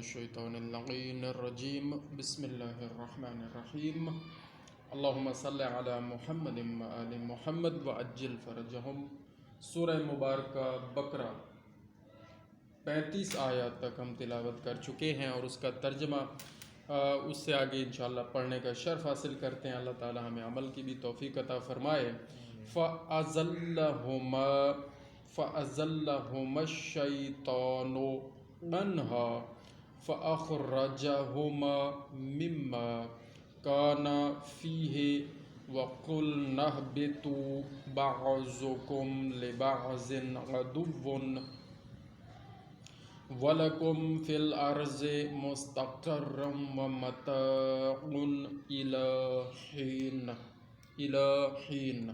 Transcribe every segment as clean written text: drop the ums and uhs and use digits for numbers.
الشیطان اللعین الرجیم بسم اللہ الرحمن الرحیم اللہم صلی علی محمد وآل محمد وعجل فرجہم۔ سورہ مبارکہ بقرہ 35 آیات تک ہم تلاوت کر چکے ہیں اور اس کا ترجمہ اس سے آگے انشاءاللہ پڑھنے کا شرف حاصل کرتے ہیں۔ اللہ تعالی ہمیں عمل کی بھی توفیق عطا فرمائے۔ فَأَزَلَّهُمَا الشَّيْطَانُ عَنْهَا فَأَخْرَجَهُمَا مِمَّا كَانَا فِيهِ وَقُلْنَا اهْبِطُوا بَعْضُكُمْ لِبَعْضٍ عَدُوٌّ وَلَكُمْ فِي الْأَرْضِ مُسْتَقَرٌّ وَمَتَاعٌ إِلَى حِينٍ۔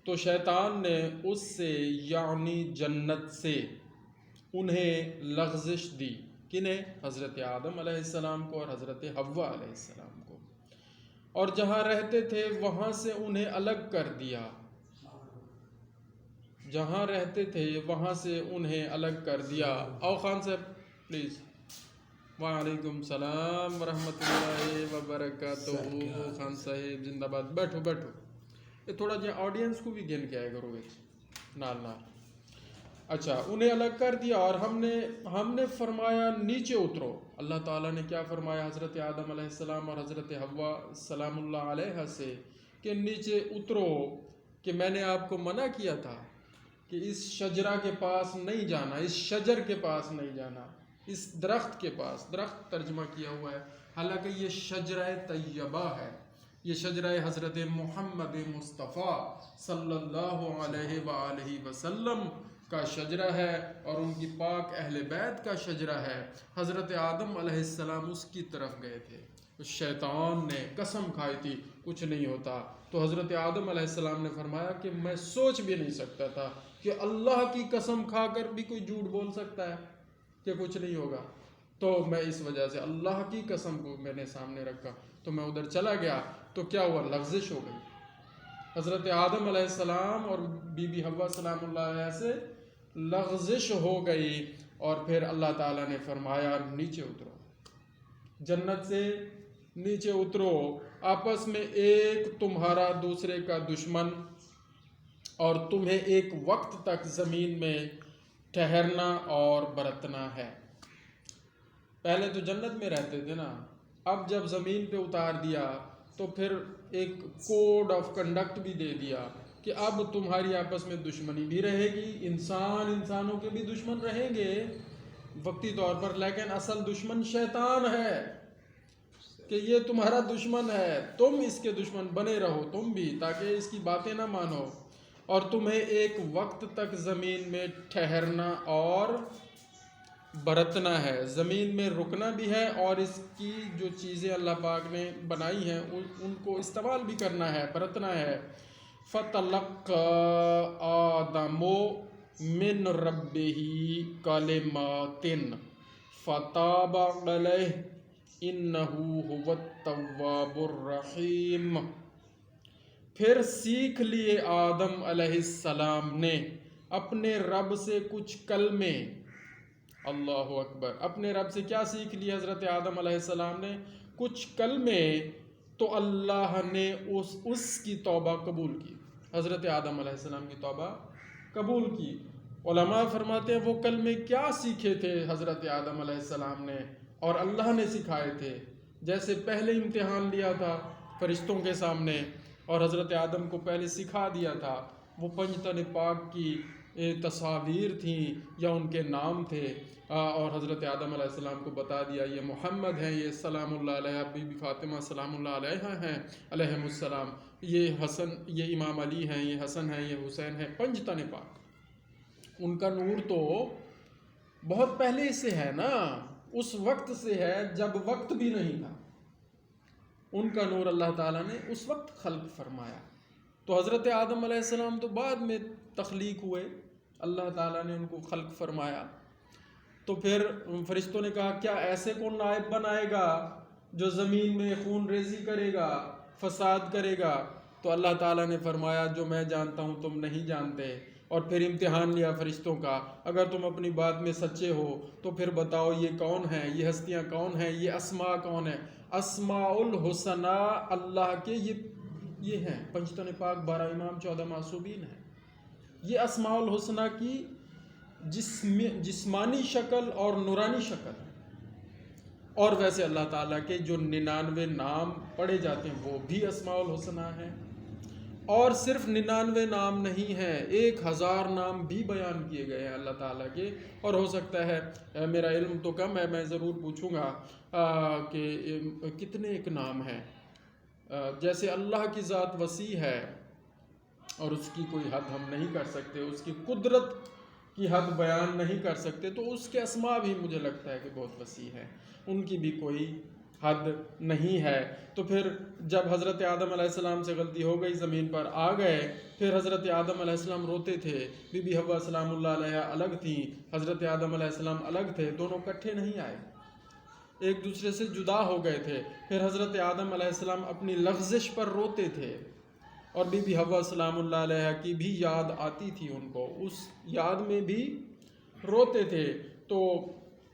تو شیطان نے اس سے یعنی جنت سے انہیں لغزش دی۔ کنہیں؟ حضرت آدم علیہ السلام کو اور حضرت حوا علیہ السلام کو، اور جہاں رہتے تھے وہاں سے انہیں الگ کر دیا۔ جہاں رہتے تھے وہاں سے انہیں الگ کر دیا۔ او خان صاحب پلیز۔ وعلیکم السلام ورحمۃ اللہ وبرکاتہ۔ خان صاحب زندہ باد۔ بیٹھو بیٹھو، یہ تھوڑا جہاں آڈینس کو بھی گن کے آئے کرو گے نال نال۔ اچھا، انہیں الگ کر دیا اور ہم نے فرمایا نیچے اترو۔ اللہ تعالیٰ نے کیا فرمایا حضرت آدم علیہ السلام اور حضرت حوا سلام اللہ علیہ سے کہ نیچے اترو، کہ میں نے آپ کو منع کیا تھا کہ اس شجرہ کے پاس نہیں جانا، اس شجر کے پاس نہیں جانا، اس درخت کے پاس۔ درخت ترجمہ کیا ہوا ہے، حالانکہ یہ شجرہ طیبہ ہے، یہ شجرہ حضرت محمد مصطفیٰ صلی اللہ علیہ وآلہ وسلم کا شجرہ ہے اور ان کی پاک اہل بیت کا شجرہ ہے۔ حضرت آدم علیہ السلام اس کی طرف گئے تھے، شیطان نے قسم کھائی تھی کچھ نہیں ہوتا، تو حضرت آدم علیہ السلام نے فرمایا کہ میں سوچ بھی نہیں سکتا تھا کہ اللہ کی قسم کھا کر بھی کوئی جھوٹ بول سکتا ہے کہ کچھ نہیں ہوگا، تو میں اس وجہ سے اللہ کی قسم کو میں نے سامنے رکھا، تو میں ادھر چلا گیا تو کیا ہوا، لغزش ہو گئی۔ حضرت آدم علیہ السلام اور بی بی حوا سلام اللہ علیہ سے لغزش ہو گئی، اور پھر اللہ تعالیٰ نے فرمایا نیچے اترو، جنت سے نیچے اترو، آپس میں ایک تمہارا دوسرے کا دشمن، اور تمہیں ایک وقت تک زمین میں ٹھہرنا اور برتنا ہے۔ پہلے تو جنت میں رہتے تھے نا، اب جب زمین پہ اتار دیا تو پھر ایک کوڈ آف کنڈکٹ بھی دے دیا کہ اب تمہاری آپس میں دشمنی بھی رہے گی، انسانوں کے بھی دشمن رہیں گے وقتی طور پر، لیکن اصل دشمن شیطان ہے کہ یہ تمہارا دشمن ہے، تم اس کے دشمن بنے رہو تم بھی، تاکہ اس کی باتیں نہ مانو، اور تمہیں ایک وقت تک زمین میں ٹھہرنا اور برتنا ہے، زمین میں رکنا بھی ہے، اور اس کی جو چیزیں اللہ پاک نے بنائی ہیں ان کو استعمال بھی کرنا ہے، برتنا ہے۔ فَتَلَقَّى آدَمُ مِنْ رَبِّهِ كَلِمَاتٍ فَتَابَ عَلَيْهِ إِنَّهُ هُوَ التَّوَّابُ الرَّحِيمُ۔ پھر سیکھ لیے آدم علیہ السلام نے اپنے رب سے کچھ کلمے۔ اللہ اکبر، اپنے رب سے کیا سیکھ لیا حضرت آدم علیہ السلام نے؟ کچھ کلمے، تو اللہ نے اس کی توبہ قبول کی، حضرت آدم علیہ السلام کی توبہ قبول کی۔ علماء فرماتے ہیں وہ کلمے کیا سیکھے تھے حضرت آدم علیہ السلام نے اور اللہ نے سکھائے تھے؟ جیسے پہلے امتحان لیا تھا فرشتوں کے سامنے اور حضرت آدم کو پہلے سکھا دیا تھا، وہ پنجتن پاک کی تصاویر تھیں یا ان کے نام تھے، اور حضرت آدم علیہ السلام کو بتا دیا یہ محمد ہیں، یہ سلام اللہ علیہ، بی بی فاطمہ سلام اللہ علیہ ہیں علیہم السلام، یہ حسن، یہ امام علی ہیں، یہ حسن ہیں، یہ حسین ہیں، پنجتن پاک۔ ان کا نور تو بہت پہلے سے ہے نا، اس وقت سے ہے جب وقت بھی نہیں تھا، ان کا نور اللہ تعالیٰ نے اس وقت خلق فرمایا۔ تو حضرت آدم علیہ السلام تو بعد میں تخلیق ہوئے، اللہ تعالیٰ نے ان کو خلق فرمایا۔ تو پھر فرشتوں نے کہا کیا ایسے کو نائب بنائے گا جو زمین میں خون ریزی کرے گا، فساد کرے گا؟ تو اللہ تعالیٰ نے فرمایا جو میں جانتا ہوں تم نہیں جانتے، اور پھر امتحان لیا فرشتوں کا، اگر تم اپنی بات میں سچے ہو تو پھر بتاؤ یہ کون ہیں، یہ ہستیاں کون ہیں، یہ اسماء کون ہیں۔ اسماء الحسنہ اللہ کے یہ ہیں، پنجتن پاک، 12 امام، 14 معصومین ہیں۔ یہ اسماء الحسنہ کی جسمانی شکل اور نورانی شکل ہے۔ اور ویسے اللہ تعالیٰ کے جو 99 نام پڑھے جاتے ہیں وہ بھی اسماء الحسنہ ہیں، اور صرف 99 نام نہیں ہیں، 1000 نام بھی بیان کیے گئے ہیں اللہ تعالیٰ کے۔ اور ہو سکتا ہے، میرا علم تو کم ہے، میں ضرور پوچھوں گا کہ کتنے ایک نام ہیں۔ جیسے اللہ کی ذات وسیع ہے اور اس کی کوئی حد ہم نہیں کر سکتے، اس کی قدرت کی حد بیان نہیں کر سکتے، تو اس کے اسماء بھی مجھے لگتا ہے کہ بہت وسیع ہے، ان کی بھی کوئی حد نہیں ہے۔ تو پھر جب حضرت آدم علیہ السلام سے غلطی ہو گئی، زمین پر آ گئے، پھر حضرت آدم علیہ السلام روتے تھے، بی بی حوا سلام اللہ علیہ الگ تھیں، حضرت آدم علیہ السلام الگ تھے، دونوں اکٹھے نہیں آئے، ایک دوسرے سے جدا ہو گئے تھے۔ پھر حضرت آدم علیہ السلام اپنی لغزش پر روتے تھے، اور بی بی حوا سلام اللہ علیہ کی بھی یاد آتی تھی ان کو، اس یاد میں بھی روتے تھے۔ تو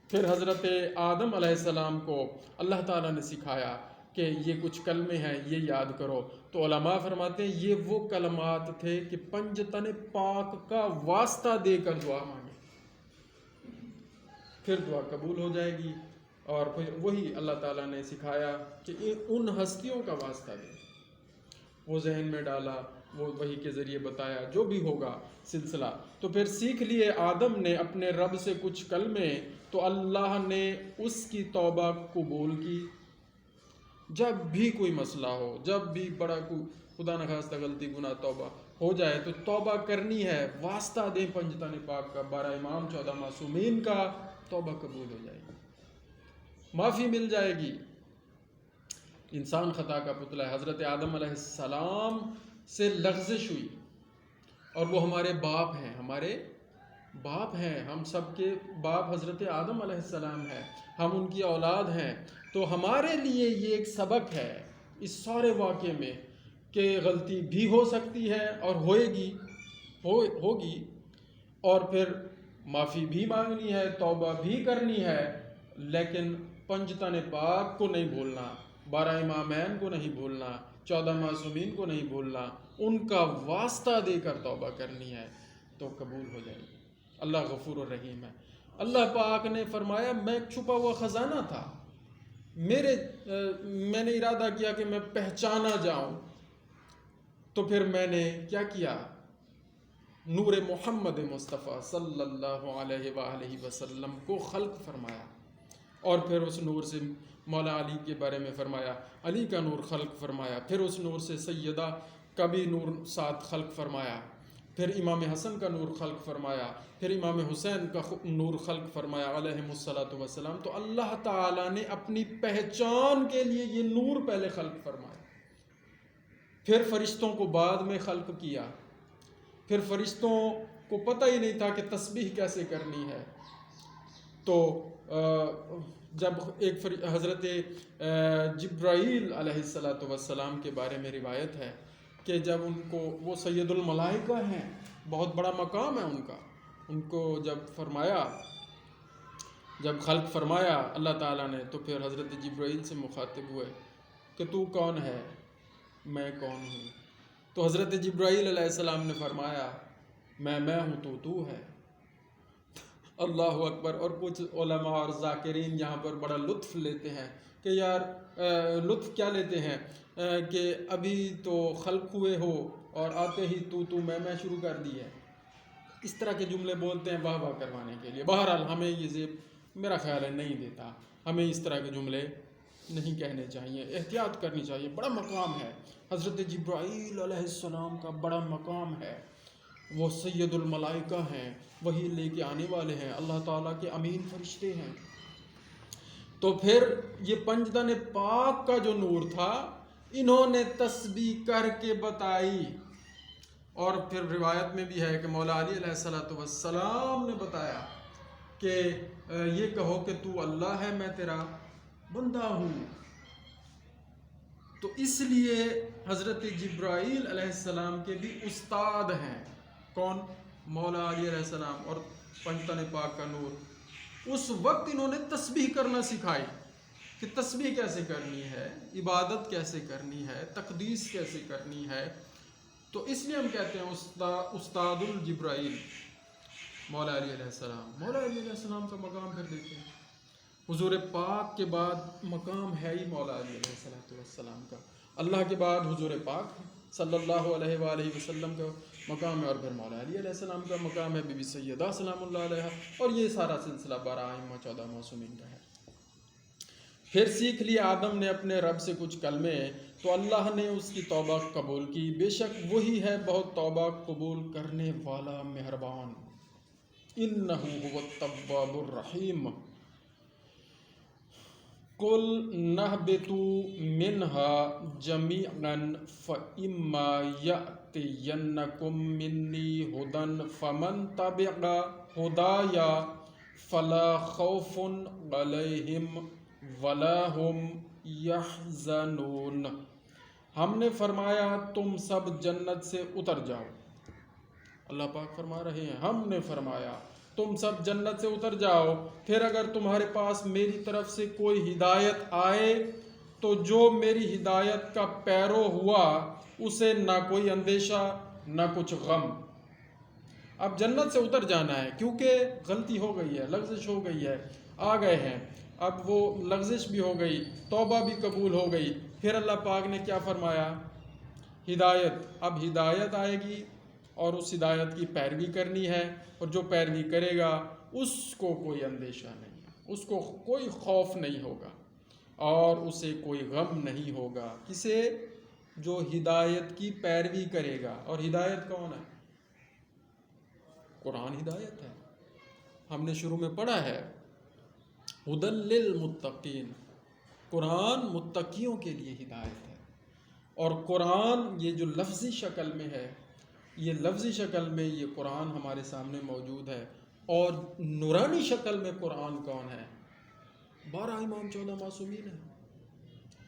پھر حضرت آدم علیہ السلام کو اللہ تعالیٰ نے سکھایا کہ یہ کچھ کلمے ہیں، یہ یاد کرو۔ تو علماء فرماتے ہیں یہ وہ کلمات تھے کہ پنجتن پاک کا واسطہ دے کر دعا مانگے، پھر دعا قبول ہو جائے گی۔ اور پھر وہی اللہ تعالیٰ نے سکھایا کہ ان ہستیوں کا واسطہ دے، وہ ذہن میں ڈالا، وہ وحی کے ذریعے بتایا، جو بھی ہوگا سلسلہ۔ تو پھر سیکھ لیے آدم نے اپنے رب سے کچھ کلمے، تو اللہ نے اس کی توبہ قبول کی۔ جب بھی کوئی مسئلہ ہو، جب بھی بڑا کوئی خدا نخواستہ غلطی گناہ توبہ ہو جائے تو توبہ کرنی ہے، واسطہ دیں پنجتن پاک کا، 12 امام، 14 معصومین کا، توبہ قبول ہو جائے گی، معافی مل جائے گی۔ انسان خطا کا پتلا ہے، حضرت آدم علیہ السلام سے لغزش ہوئی، اور وہ ہمارے باپ ہیں، ہمارے باپ ہیں، ہم سب کے باپ حضرت آدم علیہ السلام ہیں، ہم ان کی اولاد ہیں۔ تو ہمارے لیے یہ ایک سبق ہے اس سارے واقعے میں کہ غلطی بھی ہو سکتی ہے اور ہوگی، اور پھر معافی بھی مانگنی ہے، توبہ بھی کرنی ہے، لیکن پنجتن پاک کو نہیں بھولنا، 12 امامین کو نہیں بھولنا، 14 معصومین کو نہیں بھولنا، ان کا واسطہ دے کر توبہ کرنی ہے، تو قبول ہو جائے گی۔ اللہ غفور الرحیم ہے۔ اللہ پاک نے فرمایا میں ایک چھپا ہوا خزانہ تھا، میں نے ارادہ کیا کہ میں پہچانا جاؤں، تو پھر میں نے کیا کیا، نور محمد مصطفیٰ صلی اللہ علیہ وآلہ وسلم کو خلق فرمایا، اور پھر اس نور سے مولا علی کے بارے میں فرمایا، علی کا نور خلق فرمایا، پھر اس نور سے سیدہ کا بھی نور ساتھ خلق فرمایا، پھر امام حسن کا نور خلق فرمایا، پھر امام حسین کا نور خلق فرمایا علیہم الصلاۃ والسلام۔ تو اللہ تعالیٰ نے اپنی پہچان کے لیے یہ نور پہلے خلق فرمایا، پھر فرشتوں کو بعد میں خلق کیا۔ پھر فرشتوں کو پتہ ہی نہیں تھا کہ تسبیح کیسے کرنی ہے، تو جب ایک حضرت جبرائیل علیہ السلام کے بارے میں روایت ہے کہ جب ان کو، وہ سید الملائکہ ہیں، بہت بڑا مقام ہے ان کا، ان کو جب خلق فرمایا اللہ تعالیٰ نے، تو پھر حضرت جبرائیل سے مخاطب ہوئے کہ تو کون ہے، میں کون ہوں؟ تو حضرت جبرائیل علیہ السلام نے فرمایا میں ہوں، تو ہے۔ اللہ اکبر۔ اور کچھ علماء اور ذاکرین یہاں پر بڑا لطف لیتے ہیں کہ یار لطف کیا لیتے ہیں کہ ابھی تو خلق ہوئے ہو اور آتے ہی تو میں شروع کر دی ہے، اس طرح کے جملے بولتے ہیں واہ واہ کروانے کے لیے۔ بہرحال ہمیں یہ زیب میرا خیال ہے نہیں دیتا، ہمیں اس طرح کے جملے نہیں کہنے چاہیے، احتیاط کرنی چاہیے۔ بڑا مقام ہے حضرت جبرائیل علیہ السلام کا، بڑا مقام ہے، وہ سید الملائکہ ہیں، وہی لے کے آنے والے ہیں، اللہ تعالیٰ کے امین فرشتے ہیں۔ تو پھر یہ پنجتن پاک کا جو نور تھا انہوں نے تسبیح کر کے بتائی، اور پھر روایت میں بھی ہے کہ مولا علی علیہ السلام نے بتایا کہ یہ کہو کہ تو اللہ ہے، میں تیرا بندہ ہوں۔ تو اس لیے حضرت جبرائیل علیہ السلام کے بھی استاد ہیں، کون؟ مولا علی علیہ السلام اور پنجتن پاک کا نور، اس وقت انہوں نے تسبیح کرنا سکھائی کہ تسبیح کیسے کرنی ہے، عبادت کیسے کرنی ہے، تقدیس کیسے کرنی ہے. تو اس لیے ہم کہتے ہیں استاد الجبرائیل مولا علی علیہ السلام. مولا علی علیہ السلام کا مقام پھر دیکھیں، حضور پاک کے بعد مقام ہے ہی مولا علی علیہ السلام کا. اللہ کے بعد حضور پاک صلی اللہ علیہ وآلہ وسلم کا مقام ہے، اور پھر مولا علی علیہ السلام کا مقام ہے، بی بی سیدہ سلام اللہ علیہ، اور یہ سارا سلسلہ 12 ائمہ 14 معصومین کا ہے. پھر سیکھ لیا آدم نے اپنے رب سے کچھ کلمے تو اللہ نے اس کی توبہ قبول کی، بے شک وہی ہے بہت توبہ قبول کرنے والا مہربان. انہ هو التواب الرحیم. قل نہبطوا منها جميعا فإما يأتينكم مني هدى فمن تبع هداي فلا خوف عليهم ولا هم يحزنون. ہم نے فرمایا تم سب جنت سے اتر جاؤ. اللہ پاک فرما رہے ہیں ہم نے فرمایا تم سب جنت سے اتر جاؤ، پھر اگر تمہارے پاس میری طرف سے کوئی ہدایت آئے تو جو میری ہدایت کا پیرو ہوا اسے نہ کوئی اندیشہ نہ کچھ غم. اب جنت سے اتر جانا ہے کیونکہ غلطی ہو گئی ہے، لغزش ہو گئی ہے، آ گئے ہیں. اب وہ لغزش بھی ہو گئی، توبہ بھی قبول ہو گئی. پھر اللہ پاک نے کیا فرمایا؟ ہدایت. اب ہدایت آئے گی اور اس ہدایت کی پیروی کرنی ہے، اور جو پیروی کرے گا اس کو کوئی اندیشہ نہیں، اس کو کوئی خوف نہیں ہوگا اور اسے کوئی غم نہیں ہوگا. کسے؟ جو ہدایت کی پیروی کرے گا. اور ہدایت کون ہے؟ قرآن ہدایت ہے. ہم نے شروع میں پڑھا ہے ہدی للمتقین، قرآن متقیوں کے لیے ہدایت ہے. اور قرآن یہ جو لفظی شکل میں ہے، یہ لفظی شکل میں یہ قرآن ہمارے سامنے موجود ہے. اور نورانی شکل میں قرآن کون ہے؟ 12 امام 14 معصومین ہیں،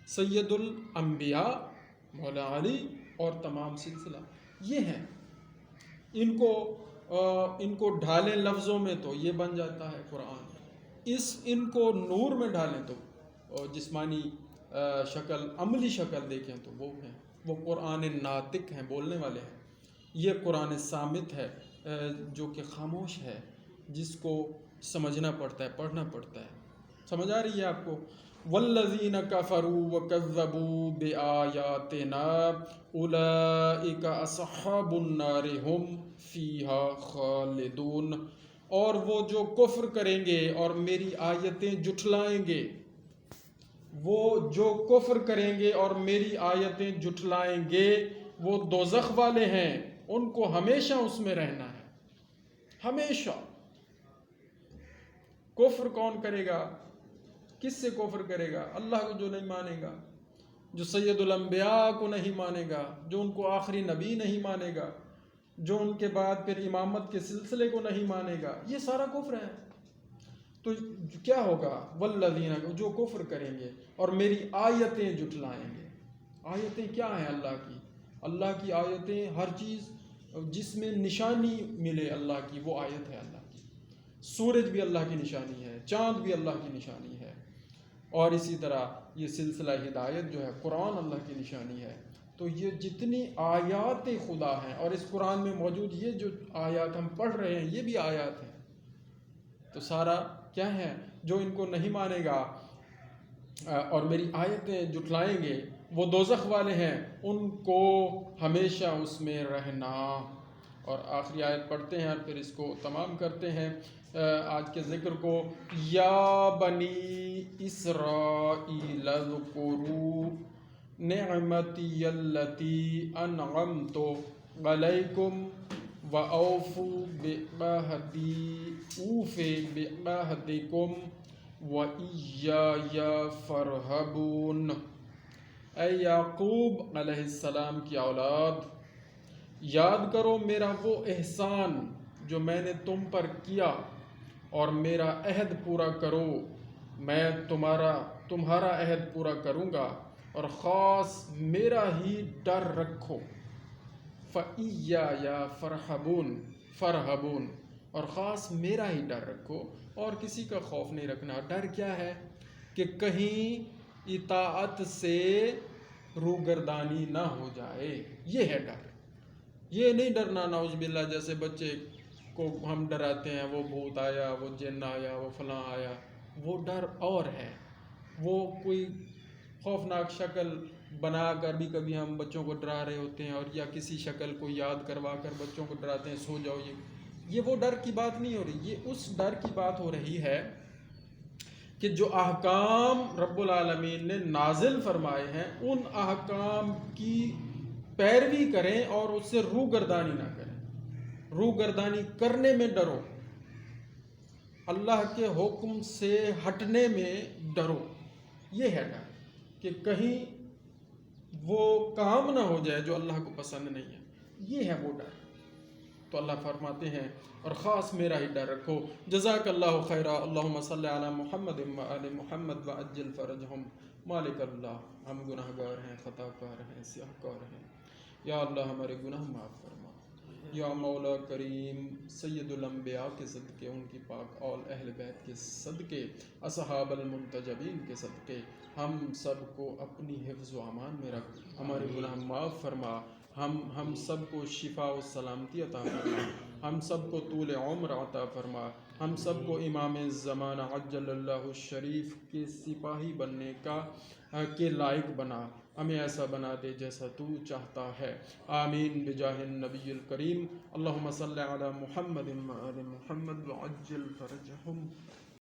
سید الانبیاء مولا علی اور تمام سلسلہ یہ ہیں. ان کو ڈھالیں لفظوں میں تو یہ بن جاتا ہے قرآن. ان کو نور میں ڈالیں تو جسمانی شکل، عملی شکل دیکھیں تو وہ ہیں، وہ قرآن ناطق ہیں، بولنے والے ہیں. یہ قرآن صامت ہے جو کہ خاموش ہے، جس کو سمجھنا پڑتا ہے، پڑھنا پڑتا ہے. سمجھ آ رہی ہے آپ کو؟ والذین کفروا وکذبوا بآیاتنا اولئک اصحاب النار هم فیہا خالدون. اور وہ جو کفر کریں گے اور میری آیتیں جھٹلائیں گے، وہ جو کفر کریں گے اور میری آیتیں جھٹلائیں گے وہ دوزخ والے ہیں، ان کو ہمیشہ اس میں رہنا ہے، ہمیشہ. کفر کون کرے گا؟ کس سے کفر کرے گا؟ اللہ کو جو نہیں مانے گا، جو سید الانبیاء کو نہیں مانے گا، جو ان کو آخری نبی نہیں مانے گا، جو ان کے بعد پھر امامت کے سلسلے کو نہیں مانے گا، یہ سارا کفر ہے. تو کیا ہوگا؟ والذین، جو کفر کریں گے اور میری آیتیں جھٹلائیں گے. آیتیں کیا ہیں اللہ کی؟ اللہ کی آیتیں ہر چیز جس میں نشانی ملے اللہ کی، وہ آیت ہے اللہ کی. سورج بھی اللہ کی نشانی ہے، چاند بھی اللہ کی نشانی ہے، اور اسی طرح یہ سلسلہ ہدایت جو ہے قرآن اللہ کی نشانی ہے. تو یہ جتنی آیات خدا ہیں، اور اس قرآن میں موجود یہ جو آیات ہم پڑھ رہے ہیں یہ بھی آیات ہیں. تو سارا کیا ہے؟ جو ان کو نہیں مانے گا اور میری آیتیں جھٹلائیں گے وہ دوزخ والے ہیں، ان کو ہمیشہ اس میں رہنا. اور آخری آیت پڑھتے ہیں اور پھر اس کو تمام کرتے ہیں آج کے ذکر کو. یا بنی اسرائیل اذکروا نعمتی التی انعمت علیکم وَأَوْفُوا بِعَهْدِي أُوفِ بِعَهْدِكُمْ وَإِيَّايَ فَارْهَبُونِ. اے یعقوب علیہ السلام کی اولاد، یاد کرو میرا وہ احسان جو میں نے تم پر کیا، اور میرا عہد پورا کرو. میں تمہارا عہد پورا کروں گا، اور خاص میرا ہی ڈر رکھو. فَإِيَّايَ فَارْهَبُونِ. فرحبون، اور خاص میرا ہی ڈر رکھو اور کسی کا خوف نہیں رکھنا۔ ڈر کیا ہے؟ کہ کہیں اطاعت سے روگردانی نہ ہو جائے، یہ ہے ڈر۔ یہ نہیں ڈرنا نعوذ باللہ جیسے بچے کو ہم ڈراتے ہیں، وہ بھوت آیا، وہ جن آیا، وہ فلاں آیا، وہ ڈر اور ہے۔ وہ کوئی خوفناک شکل بنا کر بھی کبھی ہم بچوں کو ڈرا رہے ہوتے ہیں، اور یا کسی شکل کو یاد کروا کر بچوں کو ڈراتے ہیں، سو جاؤ، یہ وہ ڈر کی بات نہیں ہو رہی۔ یہ اس ڈر کی بات ہو رہی ہے کہ جو احکام رب العالمین نے نازل فرمائے ہیں ان احکام کی پیروی کریں اور اس سے روگردانی نہ کریں۔ روگردانی کرنے میں ڈرو، اللہ کے حکم سے ہٹنے میں ڈرو، یہ ہے ڈر کہ کہیں وہ کام نہ ہو جائے جو اللہ کو پسند نہیں ہے، یہ ہے وہ ڈر۔ تو اللہ فرماتے ہیں اور خاص میرا ہی ڈر رکھو۔ جزاک اللہ خیرا، اللہم صلی علی محمد و آل محمد وعجل فرجہم۔ مالک اللہ، ہم گناہ گار ہیں، خطا کار ہیں، سیاہ کار ہیں، یا اللہ ہمارے گناہ معاف فرما۔ یا مولا کریم، سید الانبیاء کے صدقے، ان کی پاک اول اہل بیت کے صدقے، اصحاب المنتجبین کے صدقے، ہم سب کو اپنی حفظ و امان میں رکھ، ہمارے گناہ معاف فرما، ہم سب کو شفا و سلامتی عطا فرما، ہم سب کو طول عمر عطا فرما، ہم سب کو امام زمانہ عجل اللہ الشریف کے سپاہی بننے کے لائق بنا، ہمیں ایسا بنا دے جیسا تو چاہتا ہے۔ آمین بجاہ النبی الکریم۔ اللہم صلی علی محمد و آل محمد وعجل فرجہم۔